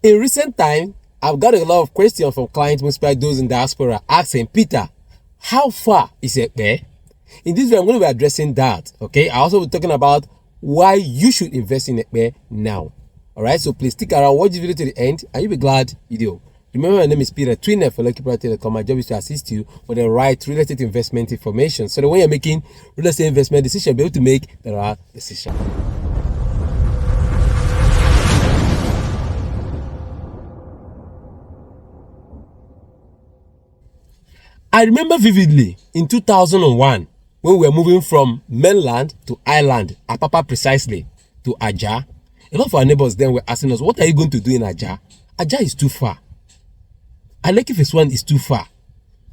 In recent time, I've got a lot of questions from clients, mostly those in diaspora, asking, Peter, how far is EPE? In this video, I'm going to be addressing that. Okay, I also will be talking about why you should invest in EPE now. All right, so please stick around, watch the video to the end, and you'll be glad you do. Remember, my name is Peter, trainer for Lucky Pro Telecom. My job is to assist you with the right real estate investment information, so that when you're making real estate investment decisions, you'll be able to make the right decision. I remember vividly in 2001 when we were moving from mainland to island, Apapa precisely, to Aja. A lot of our neighbors then were asking us, what are you going to do in Aja? Aja is too far. Lekki Phase 1 is too far.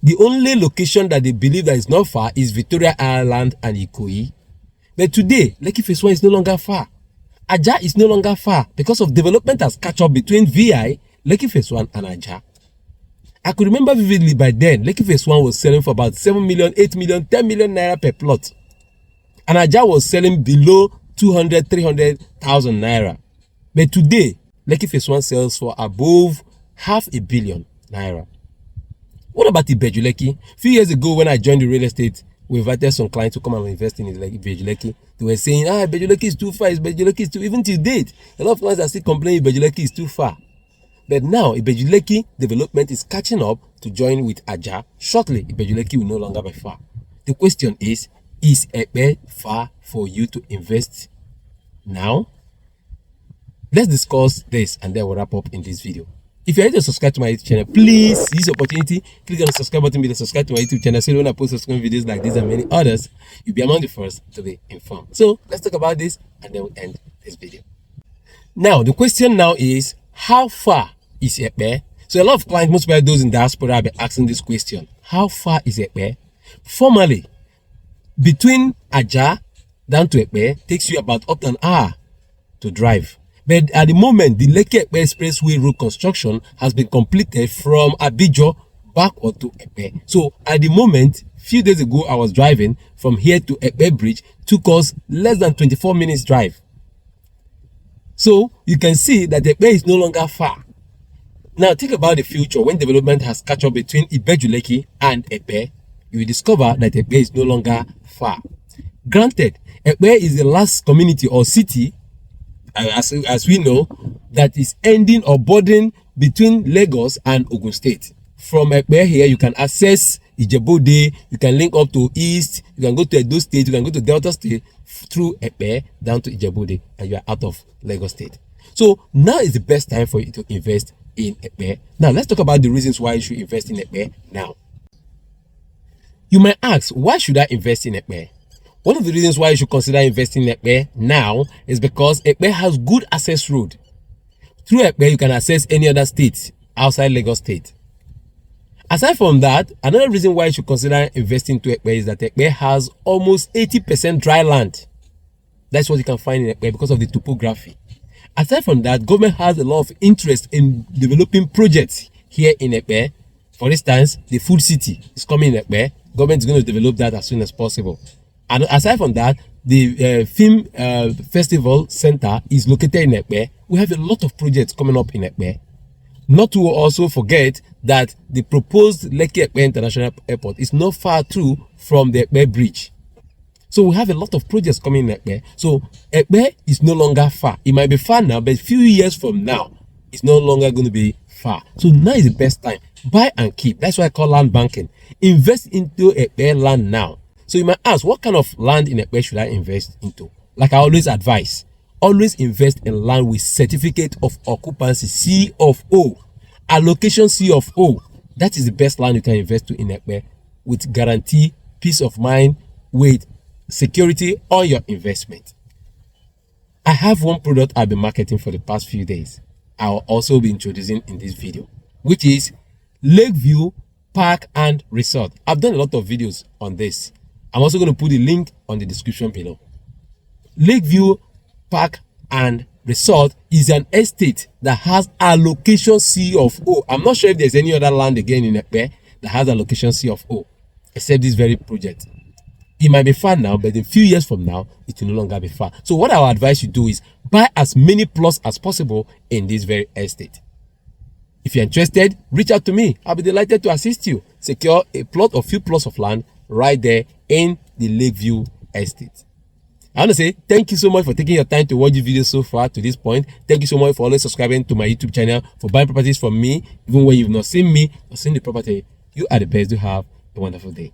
The only location that they believe that is not far is Victoria Island and Ikoyi. But today, Lekki Phase 1 is no longer far. Aja is no longer far because of development has catch up between VI, Lekki Phase 1 and Aja. I could remember vividly by then, Lekki Phase 1 was selling for about 7 million, 8 million, 10 million naira per plot. And Aja was selling below 200, 300,000 naira. But today, Lekki Phase 1 sells for above 500 million naira. What about Ibejuleki? A few years ago, when I joined the real estate, we invited some clients to come and invest in Ibejuleki. They were saying, Ibejuleki is too far, Ibejuleki is too, even till date. A lot of clients are still complaining Ibejuleki is too far. But now, Ibejuleki development is catching up to join with Aja. Shortly, Ibejuleki will no longer be far. The question is EPE far for you to invest now? Let's discuss this and then we'll wrap up in this video. If you're ready to subscribe to my YouTube channel, please use this opportunity, click on the subscribe button below, subscribe to my YouTube channel so when I post subscribe videos like this and many others, you'll be among the first to be informed. So let's talk about this and then we'll end this video. Now, the question now is, how far is EPE? So a lot of clients, most of those in diaspora, have been asking this question. How far is EPE? Formally, between Aja down to EPE takes you about up to an hour to drive. But at the moment, the Lekki EPE Expressway road construction has been completed from Abijo back onto EPE. So at the moment, few days ago, I was driving from here to EPE Bridge, took us less than 24 minutes drive. So you can see that EPE is no longer far. Now think about the future when development has catch up between Ibejuleki and EPE. You will discover that EPE is no longer far. Granted, EPE is the last community or city, as we know, that is ending or bordering between Lagos and Ogun State. From EPE here, you can access Ijebu-Ode, you can link up to East, you can go to Edo State, you can go to Delta State through EPE down to Ijebu-Ode, and you are out of Lagos State. So now is the best time for you to invest in EPE. Now let's talk about the reasons why you should invest in EPE now. You might ask, why should I invest in EPE? One of the reasons why you should consider investing in EPE now is because EPE has good access road. Through EPE, you can access any other state outside Lagos State. Aside from that, another reason why you should consider investing into EPE is that EPE has almost 80% dry land. That's what you can find in EPE because of the topography. Aside from that, government has a lot of interest in developing projects here in EPE. For instance, the food city is coming in EPE. Government is going to develop that as soon as possible. And aside from that, the film festival center is located in EPE. We have a lot of projects coming up in EPE. Not to also forget that the proposed Lekki EPE International Airport is not far through from the EPE bridge. So we have a lot of projects coming in EPE. So EPE is no longer far. It might be far now, but a few years from now, it's no longer going to be far. So now is the best time. Buy and keep. That's why I call land banking. Invest into EPE land now. So you might ask, what kind of land in EPE should I invest into? Like I always advise, always invest in land with certificate of occupancy, C of O, allocation C of O. That is the best land you can invest to in EPE with guarantee, peace of mind, with security on your investment. I have one product I've been marketing for the past few days. I'll also be introducing in this video, which is Lakeview Park and Resort. I've done a lot of videos on this. I'm also going to put the link on the description below. Lakeview Park and Resort is an estate that has allocation C of O. I'm not sure if there's any other land again in EPE that has allocation C of O, except this very project. It might be far now, but in a few years from now, it will no longer be far. So what I would advise you do is buy as many plots as possible in this very estate. If you're interested, reach out to me. I'll be delighted to assist you. Secure a plot or few plots of land right there in the Lakeview estate. I want to say thank you so much for taking your time to watch the video so far to this point. Thank you so much for always subscribing to my YouTube channel, for buying properties from me, even when you've not seen me or seen the property. You are the best. Do have a wonderful day.